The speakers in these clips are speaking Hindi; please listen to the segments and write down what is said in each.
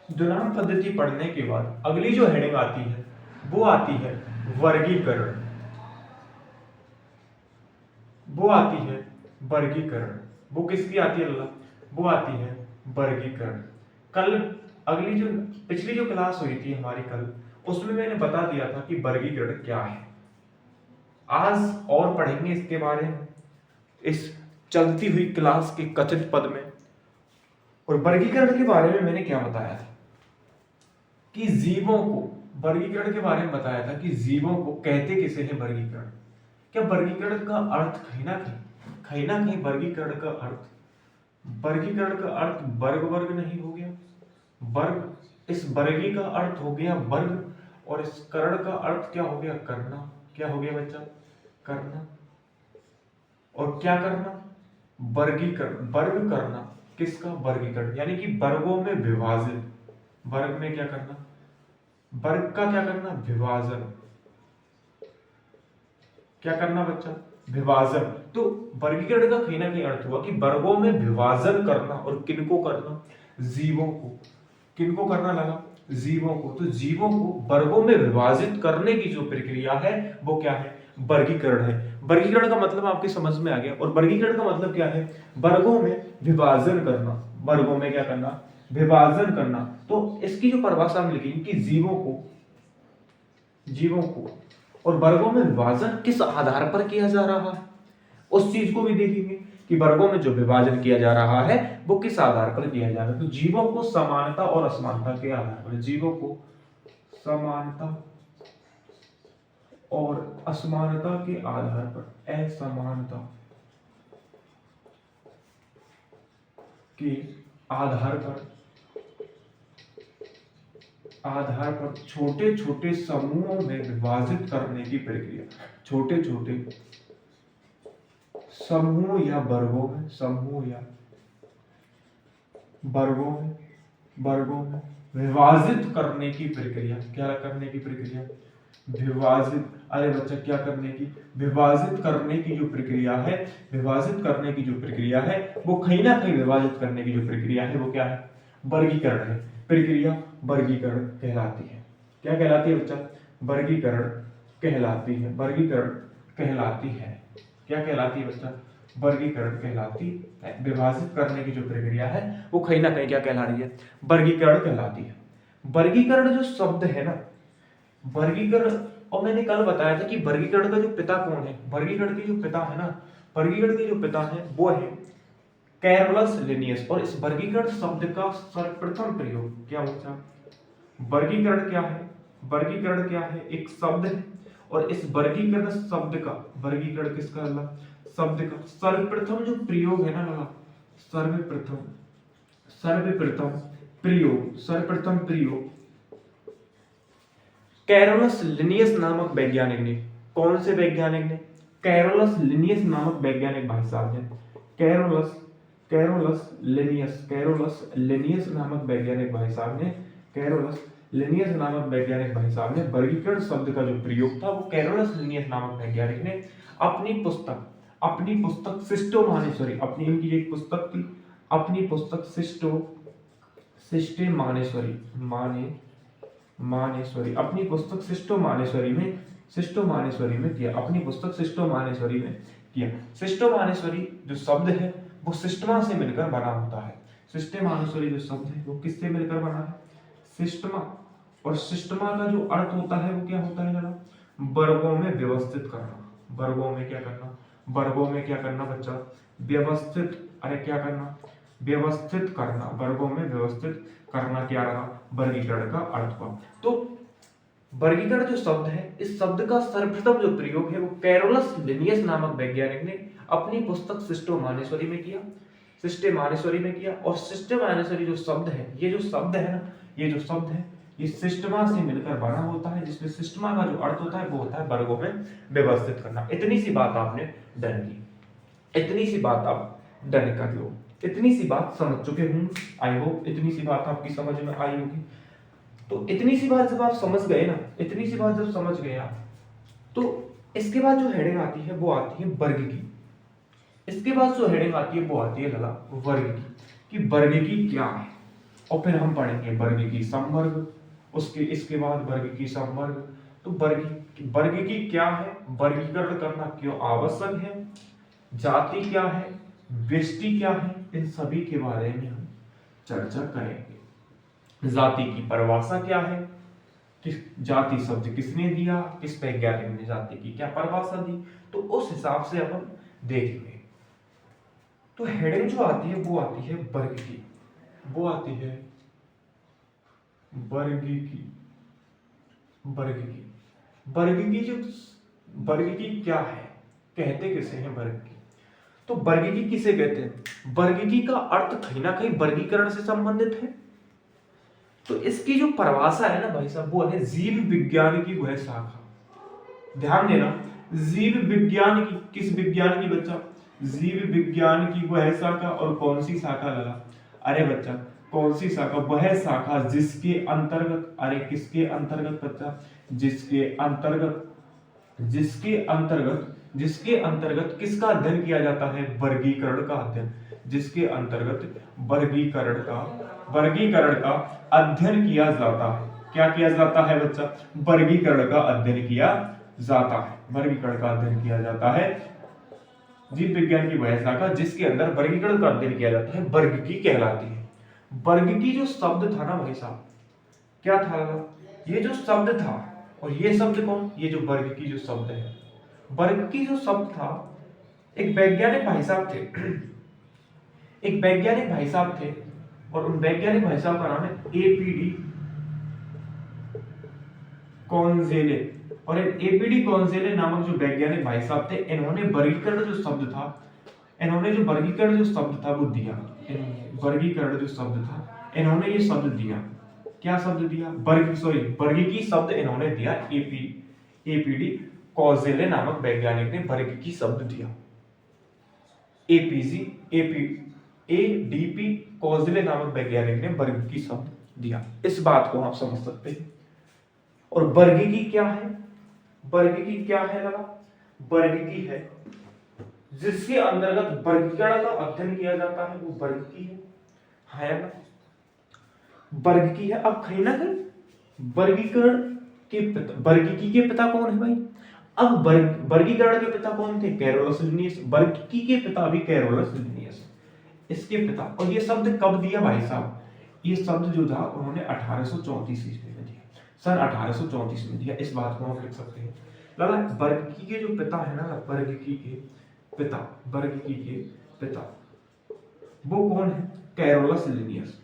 दुलाम पद्धति पढ़ने के बाद अगली जो हेडिंग आती है वो आती है वर्गीकरण। वो आती है वर्गीकरण। वो किसकी आती है अल्लाह? वो आती है वर्गीकरण। कल अगली जो पिछली जो क्लास हुई थी हमारी कल, उसमें मैंने बता दिया था कि वर्गीकरण क्या है। आज और पढ़ेंगे इसके बारे में इस चलती हुई क्लास के कथित पद में। और वर्गीकरण के बारे में मैंने क्या बताया था कि जीवों को, वर्गीकरण के बारे में बताया था कि जीवों को कहते किसे हैं वर्गीकरण। क्या वर्गीकरण का अर्थ कहीं ना कहीं वर्गीकरण का अर्थ वर्ग वर्ग नहीं हो गया? वर्ग, इस वर्गी का अर्थ हो गया वर्ग, और इस करण का अर्थ क्या हो गया? करना। क्या हो गया बच्चा? करना। और क्या करना? वर्गीकरण, वर्ग करना। किसका? वर्गीकरण, यानी कि वर्गों में विभाजित। वर्ग में क्या करना? वर्ग का क्या करना? विभाजन। क्या करना बच्चा? विभाजन। तो वर्गीकरण का कहीं ना कहीं अर्थ हुआ कि वर्गों में विभाजन करना। और किनको करना? जीवों को। किनको करना लगा? जीवों को। तो जीवों को वर्गों में विभाजित करने की जो प्रक्रिया है वो क्या है? वर्गीकरण है। वर्गीकरण का मतलब आपके समझ में आ गया। और वर्गीकरण का मतलब क्या है? वर्गों में विभाजन करना। वर्गों में क्या करना? विभाजन करना। तो इसकी जो परिभाषा हम लिखेंगे कि जीवों को और वर्गों में विभाजन किस आधार पर किया जा रहा है, उस चीज को भी देखेंगे कि वर्गों में जो विभाजन किया जा रहा है वो किस आधार पर किया जा रहा है। तो जीवों को समानता और असमानता के आधार पर, जीवों को समानता और असमानता के आधार पर, असमानता के आधार पर छोटे छोटे समूहों में विभाजित करने की प्रक्रिया। छोटे छोटे समूह या वर्गों में विभाजित करने की प्रक्रिया। क्या करने की प्रक्रिया? विभाजित। अरे बच्चा, क्या करने की? विभाजित करने की जो प्रक्रिया है, विभाजित करने की जो प्रक्रिया है वो कहीं ना कहीं विभाजित करने की जो प्रक्रिया है वो क्या है? वर्गीकरण है। प्रक्रिया वर्गीकरण कहलाती है। क्या कहलाती है बच्चा? वर्गीकरण कहलाती है। वर्गीकरण कहलाती है। क्या कहलाती है बच्चा? वर्गीकरण कहलाती है। विभाजित करने की जो प्रक्रिया है वो कहीं ना कहीं क्या कहला रही है? वर्गीकरण कहलाती है। वर्गीकरण जो शब्द है ना, वर्गीकरण, और मैंने कल बताया था कि वर्गीकरण का जो पिता कौन है? वर्गीकरण के जो पिता है ना, वर्गीकरण के जो पिता है वो है कैरोलस लिनियस। और इस वर्गीकरण शब्द का सर्वप्रथम प्रयोग क्या होता है? वर्गीकरण क्या है? वर्गीकरण क्या है? एक शब्द है। और इस वर्गीकरण शब्द का, वर्गीकरण किसका अल्लाह? शब्द का सर्वप्रथम जो प्रयोग है ना अल्लाह, सर्वप्रथम प्रयोग कैरोलस लिनियस नामक वैज्ञानिक ने। कौन से वैज्ञानिक ने? कैरोलस लिनियस नामक वैज्ञानिक भाई साहब ने। कैरोलस लिनियस नामक वैज्ञानिक भाई साहब ने, कैरोलस लिनियस नामक वैज्ञानिक भाई साहब ने वर्गीकरण शब्द का जो प्रयोग था वो कैरोलस लिनियस नामक वैज्ञानिक ने अपनी पुस्तक सिस्टोमानेश्वरी, अपनी इनकी एक पुस्तक थी, अपनी पुस्तक मानेश्वरी, अपनी पुस्तक सिस्टोमानेश्वरी में किया। अपनी पुस्तक सिस्टोमानेश्वरी में किया। सिस्टोमानेश्वरी जो शब्द है वो सिस्टमा से मिलकर बना होता है। सिस्टोमानेश्वरी जो शब्द है वो किससे मिलकर बना है? सिस्टमा। और सिस्टमा का जो अर्थ होता है वो क्या होता है जनाब? वर्गों में व्यवस्थित करना। वर्गों में क्या करना? वर्गों में क्या करना बच्चा? व्यवस्थित। अरे क्या करना? व्यवस्थित करना। वर्गों में व्यवस्थित करना क्या रहा? वर्गीकरण का अर्थ हुआ। तो वर्गीकरण जो शब्द है, इस शब्द का सर्वप्रथम जो प्रयोग है वो कैरोलस लिनियस नामक वैज्ञानिक ने अपनी पुस्तक सिस्टोमानेश्वरी में किया। और सिस्टोमानेश्वरी जो शब्द है, ये जो शब्द है ना, ये जो शब्द है ये सिस्टमा से मिलकर बना होता है, जिसमें सिस्टमा का जो अर्थ होता है वो होता है वर्गों में व्यवस्थित करना। इतनी सी बात आपने डन की, इतनी सी बात आप डन कर लो, इतनी सी बात समझ चुके हूं। आई होप इतनी सी बात आपकी समझ में आई होगी। तो इतनी सी बात जब आप समझ गए ना, इतनी सी बात जब समझ गए आप, तो इसके बाद जो हेडिंग आती है वो आती है वर्ग की। इसके बाद जो हेडिंग आती है वो आती है लला वर्ग की, कि वर्ग की क्या है। और फिर हम पढ़ेंगे वर्ग की समवर्ग, उसके इसके बाद वर्ग की समवर्ग। तो वर्ग की क्या है, वर्गीकरण करना क्यों आवश्यक है, जाति क्या है, व्यष्टि क्या है, इन सभी के बारे में हम चर्चा करेंगे। जाति की परिभाषा क्या है, किस जाति शब्द किसने दिया, किस वैज्ञानिक ने जाति की क्या परिभाषा दी, तो उस हिसाब से अपन देखेंगे। तो हेडिंग जो आती है वो आती है वर्ग की, वो आती है वर्ग की। जो वर्ग की क्या है, कहते किसे हैं वर्ग की, तो वर्गीकी किसे कहते हैं, वर्गीकी का अर्थ कहीं ना कहीं वर्गीकरण से संबंधित है। तो इसकी जो परिभाषा है ना भाई साहब, वो है जीव विज्ञान की वह शाखा। ध्यान देना, जीव विज्ञान की, किस विज्ञान की बच्चा, जीव विज्ञान की वह शाखा। और कौन सी शाखा लगा, अरे बच्चा कौन सी शाखा, वह शाखा जिसके अंतर्गत, अरे किसके अंतर्गत बच्चा, जिसके अंतर्गत किसका अध्ययन किया जाता है, वर्गीकरण का अध्ययन, जिसके अंतर्गत वर्गीकरण का अध्ययन किया जाता है। क्या किया जाता है बच्चा, वर्गीकरण का अध्ययन किया जाता है, वर्गीकरण का अध्ययन किया जाता है। जीव विज्ञान की वह शाखा जिसके अंदर वर्गीकरण का अध्ययन किया जाता है, वर्गीकी कहलाती है। वर्गीकी जो शब्द था ना भाई साहब, क्या था, ये जो शब्द था, और ये शब्द कौन, ये जो वर्गीकी जो शब्द है, वर्गीकी जो शब्द था, एक वैज्ञानिक भाई साहब थे, एक वैज्ञानिक भाई साहब थे, और उन वैज्ञानिक भाई साहब का नाम है एपीडी कॉन्जेले। और एपीडी कॉन्जेले नामक जो वैज्ञानिक भाई साहब थे, इन्होंने वर्गीकरण जो शब्द था, वो दिया, वर्गीकरण जो शब्द था, इन्होंने ये शब्द दिया, क्या शब्द दिया, वर्गीकी शब्द इन्होंने दिया, एपीडी कॉन्जेले नामक वैज्ञानिक ने वर्गीकी शब्द दिया। एडीपी कॉन्जेले नामक वैज्ञानिक ने वर्गीकी शब्द दिया। इस बात को आप समझ सकते हैं। और वर्गीकी क्या है, लगा, वर्गीकी है जिसके अंतर्गत वर्गीकरण का अध्ययन किया जाता है, वो वर्गीकी है ना, वर्गीकी है। अब कहीं ना कहीं वर्गीकी के पिता कौन है भाई, अब वर्गीकरण के पिता कौन थे, कैरोलस लिनियस। वर्गीकी के पिता भी कैरोलस लिनियस, इसके पिता। और ये शब्द कब दिया भाई साहब, ये शब्द जो था उन्होंने 1834 ईस्वी में दिया, सन 1834 में दिया। इस बात को हम लिख सकते हैं। लगा, वर्गीकी के जो पिता है ना, वर्गीकी के पिता वो कौन है, कैरोलस लिनियस है।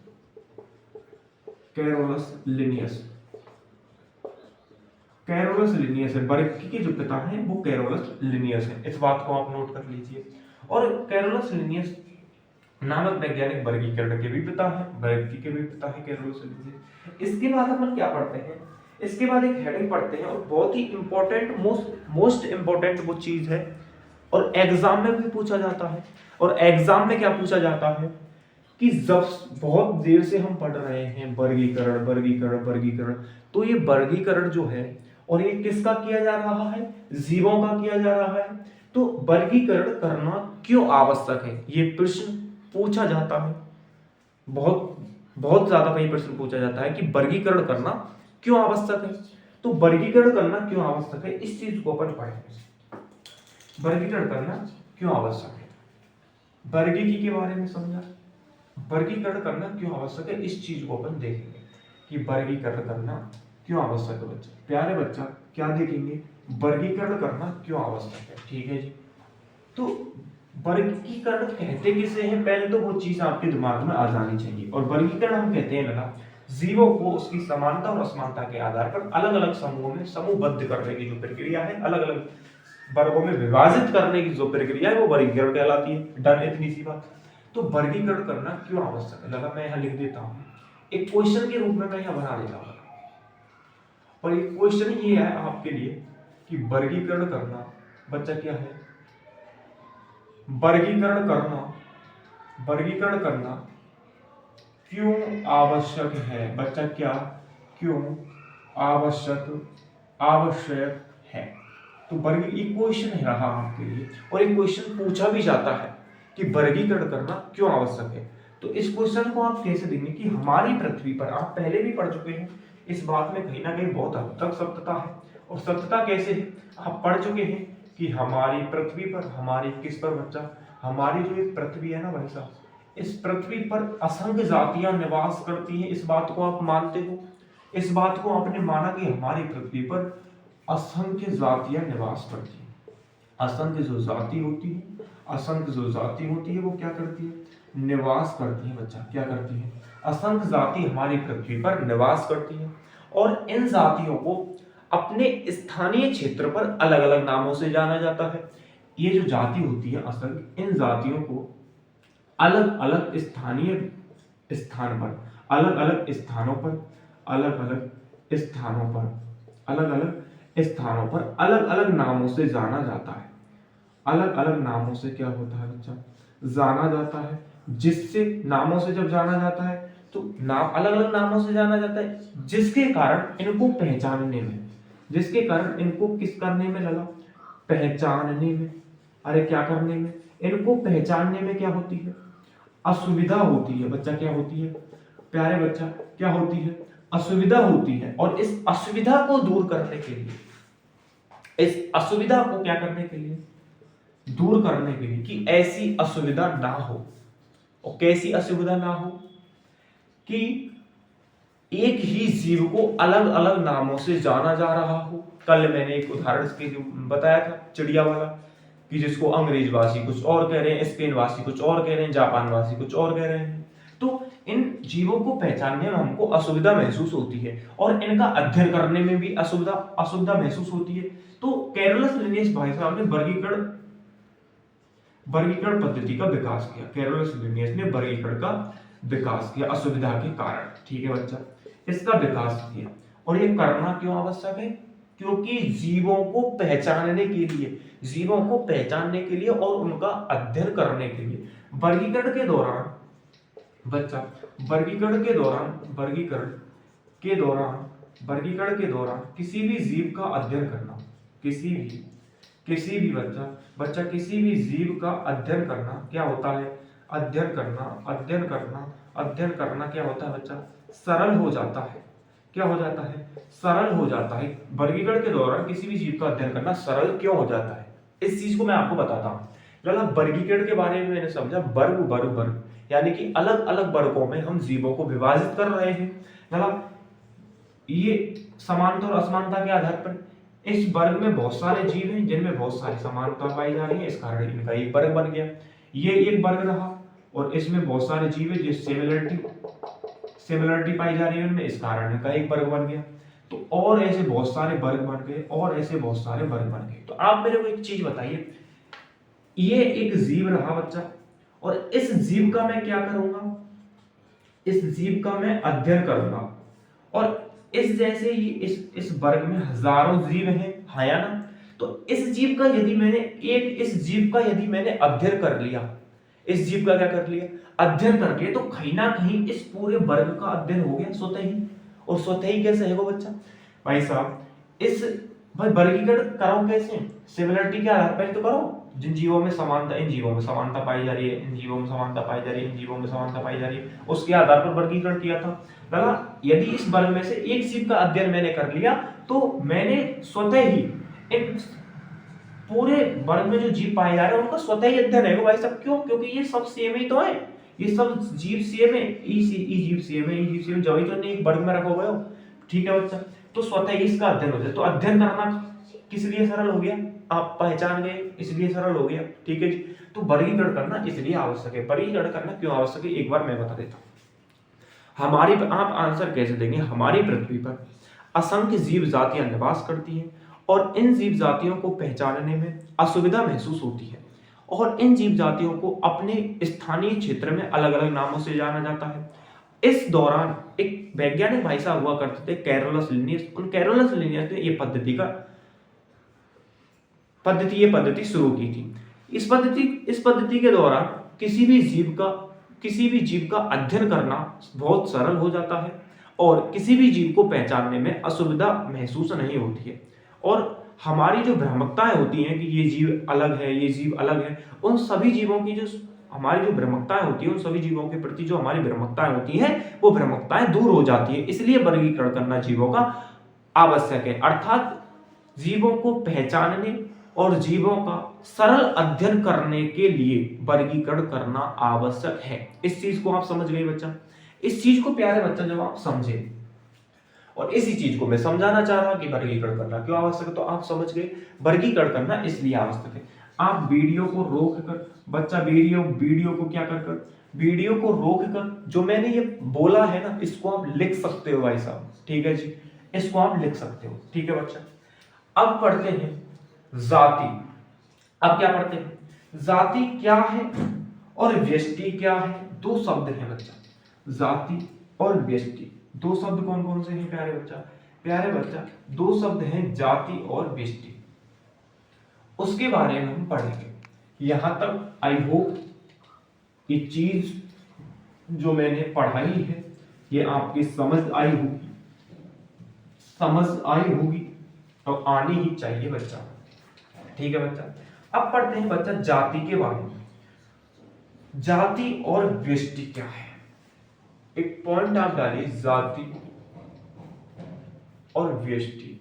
वर्गीकी के जो पिता हैं वो कैरोलस लिनियस है। इस बात को आप नोट कर लीजिए। और कैरोलस लिनियस नामक वैज्ञानिक वर्गीकरण के भी पिता हैं, वर्गीकी के भी पिता हैं कैरोलस लिनियस। इसके बाद अपन क्या पढ़ते हैं, इसके बाद एक हेडिंग पढ़ते हैं, और बहुत ही इंपॉर्टेंट, मोस्ट इंपॉर्टेंट वो चीज है, और एग्जाम में भी पूछा जाता है। और एग्जाम में क्या पूछा जाता है कि जब बहुत देर से हम पढ़ रहे हैं वर्गीकरण, तो ये वर्गीकरण जो है, और ये किसका किया जा रहा है, जीवों का किया जा रहा है। तो वर्गीकरण करना क्यों आवश्यक है, ये प्रश्न पूछा जाता है। बहुत ज्यादा कई प्रश्न पूछा जाता है कि वर्गीकरण करना क्यों आवश्यक है। तो वर्गीकरण करना क्यों आवश्यक है, इस चीज को अपन पढ़ेंगे। वर्गीकरण करना क्यों आवश्यक है, वर्गीकी के बारे में समझा, वर्गीकरण करना क्यों आवश्यक है, इस चीज को अपन देखेंगे कि वर्गीकरण करना क्यों आवश्यक है। बच्चा, प्यारे बच्चा, क्या देखेंगे, वर्गीकरण करना क्यों आवश्यक है। ठीक है जी। तो वर्गीकरण कहते किसे हैं, पहले तो वो चीज आपके दिमाग में आ जानी चाहिए। और वर्गीकरण हम कहते हैं लगा, जीवों को उसकी समानता और असमानता के आधार पर अलग अलग समूहों में समूहबद्ध करने की जो प्रक्रिया है, अलग अलग वर्गों में विभाजित करने की जो प्रक्रिया है, वो वर्गीकरण कहलाती है। डन, इतनी सी बात। तो वर्गीकरण करना क्यों आवश्यक है, लगा मैं यहाँ लिख देता हूँ, एक क्वेश्चन के रूप में मैं यहाँ बना देता हूँ। और एक क्वेश्चन ये है आपके लिए कि वर्गीकरण करना, बच्चा क्या है, वर्गीकरण करना क्यों आवश्यक है। बच्चा, क्या क्यों आवश्यक है। तो एक क्वेश्चन है रहा आपके लिए, और एक क्वेश्चन पूछा भी जाता है कि वर्गीकरण करना क्यों आवश्यक है। तो तो इस क्वेश्चन को आप कैसे देंगे कि हमारी पृथ्वी पर, आप पहले भी पढ़ चुके हैं, इस बात में कहीं ना कहीं बहुत हद तक सत्यता है। और सत्यता कैसे है, आप पढ़ चुके हैं कि हमारी पृथ्वी पर, हमारी किस पर बच्चा, हमारी जो ये पृथ्वी है ना भाई साहब, इस पृथ्वी पर असंख्य जातियां निवास करती हैं। इस बात को आप मानते हो, इस बात को आपने माना कि हमारी पृथ्वी पर असंख्य जातियां निवास करती हैं। असंख्य जो जाति होती है, असंख्य जो जाति होती है वो क्या करती है, निवास करती है बच्चा, क्या करती है, असंख्य जाति हमारी पृथ्वी पर निवास करती है। और इन जातियों को अपने स्थानीय क्षेत्र पर अलग अलग नामों से जाना जाता है। ये जो जाति होती है असंख्य, इन जातियों को अलग अलग स्थानीय स्थान पर, अलग अलग स्थानों पर, अलग अलग स्थानों पर, अलग अलग स्थानों पर अलग अलग नामों से जाना जाता है। अलग अलग नामों से क्या होता है बच्चा, जाना जाता है। जिससे नामों से जब जाना जाता है तो नाम अलग अलग नामों से जाना जाता है, जिसके कारण इनको पहचानने में, जिसके कारण इनको किस करने में लगा, पहचानने में। अरे क्या करने में, इनको पहचानने में क्या होती है, असुविधा होती है बच्चा। क्या होती है प्यारे बच्चा, क्या होती है, असुविधा होती है। और इस असुविधा को दूर करने के लिए, इस असुविधा को क्या करने के लिए, दूर करने के लिए, कि ऐसी असुविधा ना हो। और कैसी असुविधा ना हो, कि एक ही जीव को अलग अलग नामों से जाना जा रहा हो। कल मैंने एक उदाहरण के बताया था चिड़िया वाला, कि जिसको अंग्रेजवासी कुछ और कह रहे हैं, स्पेन वासी कुछ और कह रहे हैं, जापान वासी कुछ और कह रहे हैं। तो इन जीवों को पहचानने में हमको असुविधा महसूस होती है, और इनका अध्ययन करने में भी असुविधा महसूस होती है। तो कैरोलस लिनियस भाई साहब ने वर्गीकरण पद्धति का विकास किया। कैरोलस लिनियस ने वर्गीकरण का विकास किया असुविधा के कारण। ठीक है बच्चा, इसका विकास किया। और ये करना क्यों आवश्यक है, क्योंकि जीवों को पहचानने के लिए, जीवों को पहचानने के लिए और उनका अध्ययन करने के लिए वर्गीकरण के दौरान बच्चा, वर्गीकरण के दौरान किसी भी जीव का अध्ययन करना, किसी भी किसी भी जीव का अध्ययन करना क्या होता है, अध्ययन करना क्या होता है बच्चा, सरल हो जाता है। क्या हो जाता है, सरल हो जाता है। वर्गीकरण के दौरान किसी भी जीव का अध्ययन करना सरल क्यों हो जाता है, इस चीज को मैं आपको बताता हूँ। वर्गीकरण के बारे में मैंने समझा, वर्ग यानी कि अलग अलग वर्गों में हम जीवों को विभाजित कर रहे हैं। ये समानता और असमानता के आधार पर इस वर्ग में बहुत सारे जीव हैं जिनमें बहुत सारी समानता पाई जा रही है, इस कारण इनका एक वर्ग बन गया। ये एक वर्ग रहा, और इसमें बहुत सारे जीव है जिस सिमिलरिटी पाई जा रही है उनमें, इस कारण इनका एक वर्ग बन गया। तो और ऐसे बहुत सारे वर्ग बन गए, और ऐसे बहुत सारे वर्ग बन गए। तो आप मेरे को एक चीज बताइए, ये एक जीव रहा बच्चा, और इस जीव का मैं क्या करूंगा, इस जीव का मैं अध्ययन करूंगा। और इस जैसे ही इस वर्ग में हजारों जीव हैं, है या ना। तो इस जीव का यदि मैंने अध्ययन कर लिया, इस जीव का क्या कर लिया, अध्ययन कर लिया, तो कहीं ना कहीं इस पूरे वर्ग का अध्ययन हो गया स्वतः ही। और स्वतः ही कैसे है वो बच्चा, भाई साहब वर्गीकरण करो कैसे, सिमिलरिटी के आधार पर तो करो। जिन जीवों में समानता, इन जीवों में समानता पाई जा रही है, इन जीवों में समानता पाई जा रही है, इन जीवों में समानता पाई जा रही है, उसके आधार पर वर्गीकरण किया था। यदि इस वर्ग में से एक जीव का अध्ययन मैंने कर लिया, तो मैंने स्वतः ही इन पूरे वर्ग में जो जीव पाए जा रहे हैं उनका स्वतः ही अध्ययन है भाई साहब। क्यों, क्योंकि ये सब सेम ही तो है, ये सब जीव सेम है, ई जीव सेम है, जब ही तो नहीं एक वर्ग में रखा हुआ है। ठीक है बच्चा, तो स्वतः ही इसका अध्ययन हो जाए। तो अध्ययन करना किस लिए सरल हो गया, आप पहचान गए इसलिए सरल हो गया। ठीक है जी, तो वर्गीकरण करना इसलिए आवश्यक है। वर्गीकरण करना क्यों आवश्यक है, एक बार मैं बता देता हूं। आप आंसर कैसे देंगे, हमारी पृथ्वी पर असंख्य जीव जातियां निवास करती हैं, और इन जीव जातियों को पहचानने में असुविधा महसूस होती है, और इन जीव जातियों को अपने स्थानीय क्षेत्र में अलग अलग नामों से जाना जाता है। इस दौरान एक वैज्ञानिक भाई साहब हुआ करते थे कैरोलस लिनियस। उन कैरोलस लिनियस ने ये पद्धति शुरू की थी। इस पद्धति के दौरान किसी भी जीव का अध्ययन करना बहुत सरल हो जाता है, और किसी भी जीव को पहचानने में असुविधा महसूस नहीं होती है। और हमारी जो भ्रामकताएं होती हैं कि ये जीव अलग है, ये जीव अलग है, उन सभी जीवों की जो हमारी जो भ्रमकताएं होती है उन सभी जीवों के प्रति जो हमारी भ्रमकताएं होती हैं वो भ्रमकताएं दूर हो जाती है, इसलिए वर्गीकरण करना जीवों का आवश्यक है। अर्थात जीवों को पहचानने और जीवों का सरल अध्ययन करने के लिए वर्गीकरण करना आवश्यक है। इस चीज को आप समझ गए बच्चा? इस चीज को प्यारे बच्चा जब आप समझे, और इसी चीज को मैं समझाना चाह रहा हूं कि वर्गीकरण करना क्यों आवश्यक है, तो आप समझ गए वर्गीकरण करना इसलिए आवश्यक है। आप वीडियो को रोक कर बच्चा वीडियो को क्या कर वीडियो को रोक कर जो मैंने ये बोला है ना इसको आप लिख सकते हो भाई साहब, ठीक है जी, इसको आप लिख सकते हो, ठीक है बच्चा। अब पढ़ते हैं जाति। अब क्या पढ़ते हैं? जाति क्या है और व्यष्टि क्या है? दो शब्द हैं बच्चा, जाति और व्यष्टि। दो शब्द कौन कौन से हैं प्यारे बच्चा? प्यारे बच्चा दो शब्द हैं जाति और व्यष्टि, उसके बारे में हम पढ़ेंगे। यहां तक आई होप ये चीज जो मैंने पढ़ाई है ये आपकी समझ आई होगी और आनी ही चाहिए बच्चा, ठीक है बच्चा। अब पढ़ते हैं बच्चा जाति के बारे में। जाति और व्यष्टि क्या है? एक पॉइंट आप डालिए, जाति और व्यष्टि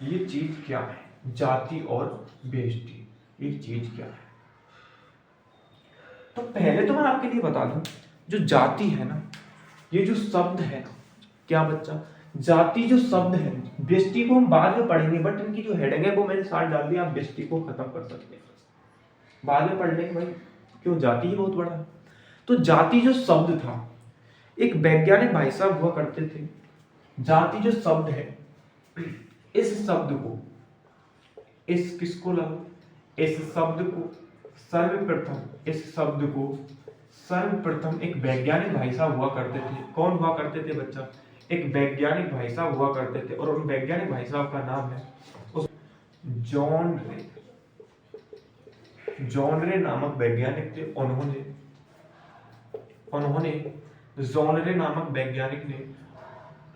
ये चीज क्या है? जाति और व्यष्टि ये चीज क्या है? तो पहले तो मैं आपके लिए बता दूं, जो जाति है ना, ये जो शब्द है ना, क्या बच्चा? जाति जो शब्द है, व्यष्टि को हम बाद में पढ़ेंगे, बट इनकी जो हेडिंग है वो मैंने साथ डाल दिया, आप व्यष्टि को खत्म कर सकते हैं, बाद में पढ़ लेंगे भाई, क्यों? जाति ही बहुत बड़ा है। तो जाति जो शब्द था, एक वैज्ञानिक भाई साहब हुआ करते थे, जाति जो शब्द है, इस शब्द को, इस किसको लागू, इस शब्द को सर्वप्रथम एक वैज्ञानिक भाई साहब हुआ करते थे। कौन हुआ करते थे बच्चा? एक वैज्ञानिक भाई साहब हुआ करते थे, और उन वैज्ञानिक भाई साहब का नाम है जॉन रे नामक वैज्ञानिक थे। उन्होंने जॉन रे नामक वैज्ञानिक ने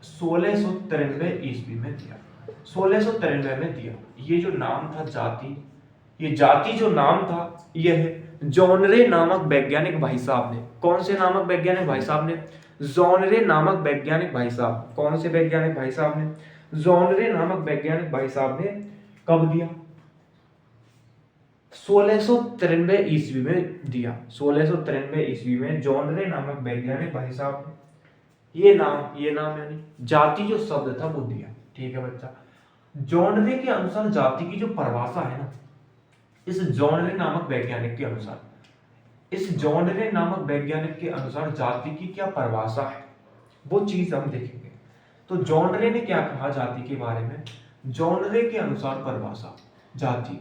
1693 ईस्वी में दिया, 1693 में दिया। ये जो नाम था जाति, ये जाति जो नाम था यह है जॉन रे नामक वैज्ञानिक भाई साहब ने। कौन से नामक वैज्ञानिक भाई साहब ने? जॉन रे नामक वैज्ञानिक भाई साहब। कौन से वैज्ञानिक भाई साहब ने? जॉन रे नामक वैज्ञानिक भाई साहब ने कब दिया? 1693 ईस्वी में दिया। 1693 ईस्वी में जॉन रे नामक वैज्ञानिक भाई साहब ने ये नाम यानी जाति जो शब्द था वो दिया, ठीक है बच्चा। जॉन रे के अनुसार जाति की जो परिभाषा है ना, इस जॉन रे नामक वैज्ञानिक के अनुसार जाति की क्या परिभाषा है वो चीज हम देखेंगे। तो जॉन रे ने क्या कहा जाति के बारे में? जॉन रे के अनुसार परिभाषा जाति की,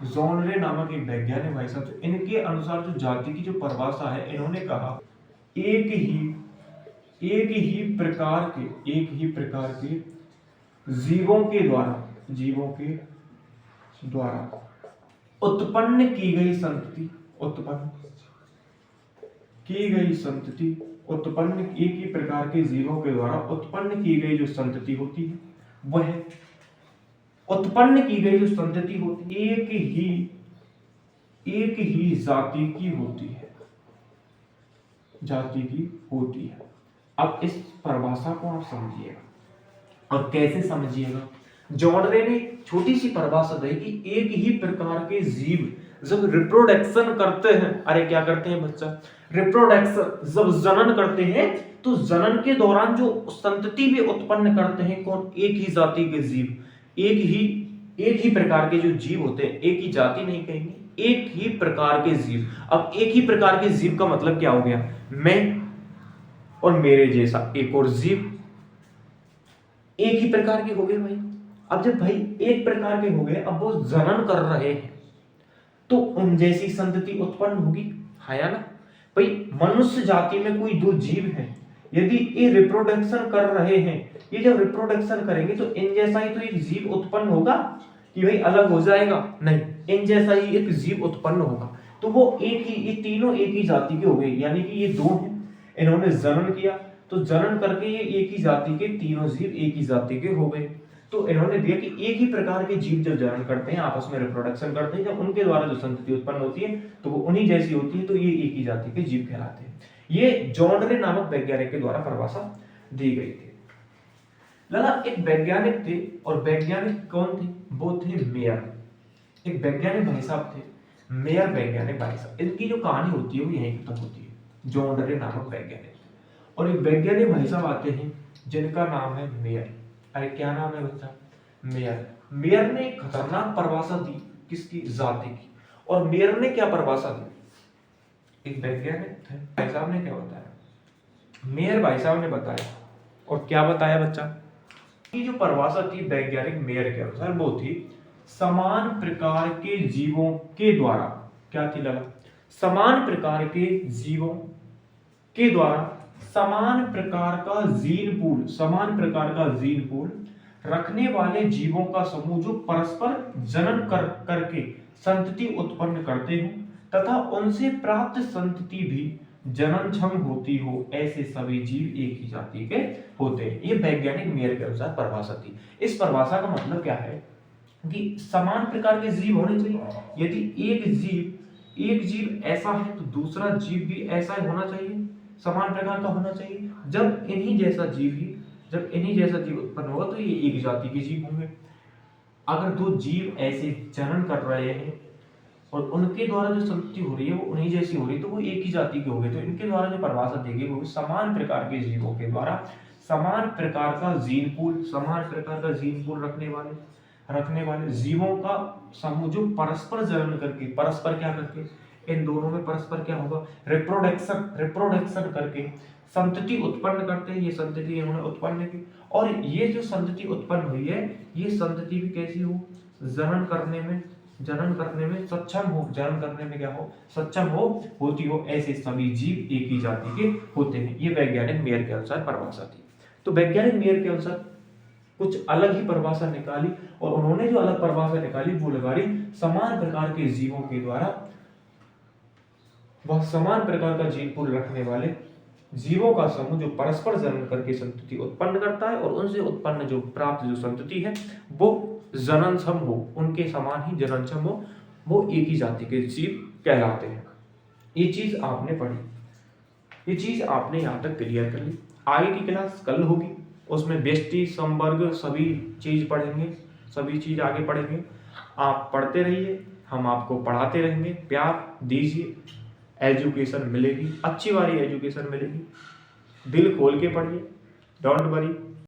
जॉन रे नामक एक वैज्ञानिक भाई साहब, तो इनके अनुसार जो जाति की जो परिभाषा है, इन्होंने कहा एक ही प्रकार के जीवों के द्वारा उत्पन्न की गई संतति, एक ही प्रकार के जीवों के द्वारा उत्पन्न की गई जो संतति होती है, वह उत्पन्न की गई जो संतति होती है एक ही जाति की होती है। अब इस परिभाषा को आप समझिएगा और कैसे समझिएगा। जॉन रे ने छोटी सी परिभाषा दी कि एक ही प्रकार के जीव जब रिप्रोडक्शन करते हैं, अरे क्या करते हैं बच्चा? रिप्रोडक्शन, जब जनन करते हैं तो जनन के दौरान जो संतति भी उत्पन्न करते हैं, कौन? एक ही जाति के जीव, एक ही प्रकार के जो जीव होते हैं, एक ही जाति नहीं कहेंगे, एक ही प्रकार के जीव। अब एक ही प्रकार के जीव का मतलब क्या हो गया? मैं और मेरे जैसा एक और जीव, एक ही प्रकार के हो गए भाई। अब जब भाई एक प्रकार के हो गए, अब वो जनन कर रहे हैं तो उन जैसी संतति उत्पन्न होगी, है या ना भाई? मनुष्य जाति में कोई दो जीव हैं, यदि ये रिप्रोडक्शन कर रहे हैं, ये जब रिप्रोडक्शन करेंगे तो इन जैसा ही तो एक जीव उत्पन्न होगा कि भाई अलग हो जाएगा? नहीं, इन जैसा ही एक जीव उत्पन्न होगा। तो वो ये तीनों एक ही जाति के हो गए, यानी कि ये दो हैं, इन्होंने जनन किया तो जनन करके ये एक ही जाति के तीनों जीव एक ही जाति के हो गए। तो इन्होंने दिया कि एक ही प्रकार के जीव जब जन्म करते हैं, आपस में रिप्रोडक्शन करते हैं, जब उनके द्वारा जो संतति उत्पन्न होती है तो वो उन्हीं जैसी होती है, तो ये एक ही जाति के जीव कहलाते हैं। ये जॉन रे नामक वैज्ञानिक के द्वारा परिभाषा दी गई थी। लगा एक वैज्ञानिक थे, और वैज्ञानिक कौन थे? वो थे मेयर। एक वैज्ञानिक भाई साहब थे, मेयर वैज्ञानिक भाई साहब। इनकी जो कहानी होती है वो यहीं खत्म होती है, जॉन रे नामक वैज्ञानिक। और एक वैज्ञानिक भाई साहब आते हैं जिनका नाम है मेयर। अरे क्या नाम है बच्चा? मेयर। मेयर ने एक खतरनाक परिभाषा दी, किसकी? जाति की। और मेयर ने क्या परिभाषा दी? एक वैज्ञानिक थे, भाई साहब ने क्या बताया? मेयर भाई साहब ने बताया, और क्या बताया बच्चा? की जो परिभाषा थी वैज्ञानिक मेयर के अनुसार वो थी समान प्रकार के जीवों के द्वारा। क्या थी लगा? समान प्रकार के जीवों के द्वारा समान प्रकार का जीन पूल, समान प्रकार का जीन पूल रखने वाले जीवों का समूह जो परस्पर जनन करके संतति उत्पन्न करते हो तथा उनसे प्राप्त संतति भी जननक्षम होती हो, ऐसे सभी जीव एक ही जाति के होते हैं। ये वैज्ञानिक मेयर के अनुसार परिभाषा थी। इस परिभाषा का मतलब क्या है कि समान प्रकार के जीव होने चाहिए। यदि एक जीव ऐसा है तो दूसरा जीव भी ऐसा ही होना चाहिए, समान प्रकार का होना चाहिए। जब इन्हीं जैसा जीव उत्पन्न होगा तो ये एक जाति के जीव होंगे। अगर दो जीव ऐसे जनन कर रहे हैं और उनके द्वारा जो संतति हो रही है वो उन्हीं जैसी हो रही है तो वो एक ही जाति के हो गए। तो इनके द्वारा जो परिभाषा दी गई वो समान प्रकार के जीवों के द्वारा समान प्रकार का जीन पूल रखने वाले जीवों का समूह जो परस्पर जनन करके, परस्पर क्या करके, इन दोनों में परस्पर क्या होगा? रिप्रोडक्शन करके संतति उत्पन्न करते हैं। ये संतति इन्होंने उत्पन्न की, और ये जो संतति उत्पन्न हुई है ये संतति भी कैसी हो? जनन करने में सक्षम हो, जनन करने में क्या हो? सक्षम होती हो, ऐसे सभी जीव एक ही जाति के होते हैं। ये वैज्ञानिक मेयर के अनुसार परिभाषा थी। तो वैज्ञानिक मेयर के अनुसार कुछ अलग ही परिभाषा निकाली, और उन्होंने जो अलग परिभाषा निकाली वो लगा ली समान प्रकार के जीवों के द्वारा वह समान प्रकार का जीन पूल रखने वाले जीवों का समूह जो परस्पर जनन करके संतति उत्पन्न करता है, और उनसे उत्पन्न जो प्राप्त जो संतति है वो जननक्षम हो, उनके समान ही जननक्षम हो, वो एक ही जाति के जीव कहलाते हैं। ये चीज आपने पढ़ी, ये चीज आपने यहाँ तक क्लियर कर ली। आगे की क्लास कल होगी, उसमें व्यष्टि, समवर्ग सभी चीज पढ़ेंगे, सभी चीज आगे पढ़ेंगे। आप पढ़ते रहिए, हम आपको पढ़ाते रहेंगे। प्यार दीजिए, एजुकेशन मिलेगी, अच्छी वाली एजुकेशन मिलेगी। दिल खोल के पढ़िए, डोंट वरी।